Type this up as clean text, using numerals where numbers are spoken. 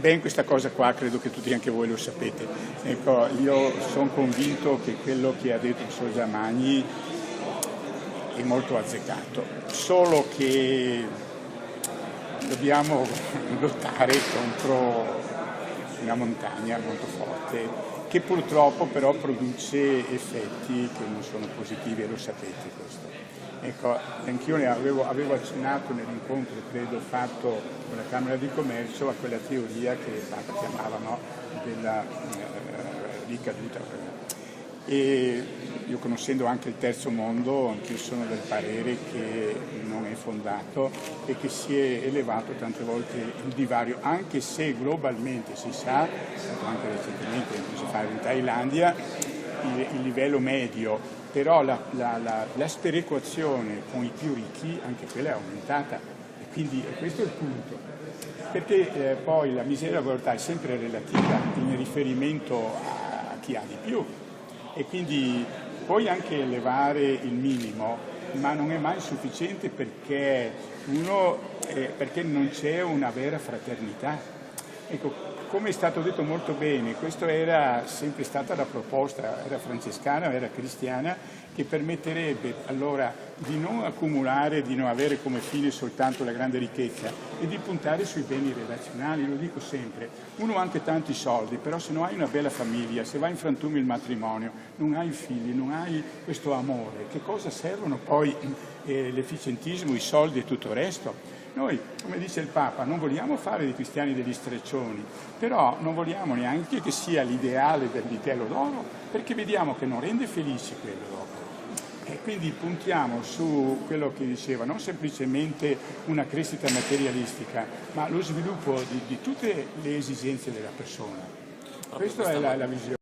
ben questa cosa qua, credo che tutti anche voi lo sapete. Ecco, io sono convinto che quello che ha detto il professor Giamagni è molto azzeccato, solo che dobbiamo lottare contro una montagna molto forte che purtroppo però produce effetti che non sono positivi e lo sapete questo. Ecco, anch'io ne avevo accennato nell'incontro, credo, fatto con la Camera di Commercio a quella teoria che il Papa chiamava, no, della ricaduta. E io, conoscendo anche il terzo mondo, anch'io sono del parere che non è fondato e che si è elevato tante volte il divario, anche se globalmente si sa, è stato anche recentemente si fa in Thailandia, il livello medio, però la sperequazione con i più ricchi, anche quella è aumentata, e quindi questo è il punto, perché poi la miseria e la povertà è sempre relativa in riferimento a chi ha di più, e quindi puoi anche elevare il minimo, ma non è mai sufficiente perché non c'è una vera fraternità. Ecco, come è stato detto molto bene, questa era sempre stata la proposta, era francescana, era cristiana, che permetterebbe allora di non accumulare, di non avere come fine soltanto la grande ricchezza e di puntare sui beni relazionali. Lo dico sempre, uno ha anche tanti soldi, però se non hai una bella famiglia, se va in frantumi il matrimonio, non hai figli, non hai questo amore, che cosa servono poi l'efficientismo, i soldi e tutto il resto? Noi, come dice il Papa, non vogliamo fare dei cristiani degli streccioni, però non vogliamo neanche che sia l'ideale del vitello d'oro, perché vediamo che non rende felici quello dopo. E quindi puntiamo su quello che diceva, non semplicemente una crescita materialistica, ma lo sviluppo di tutte le esigenze della persona. Questa è la visione.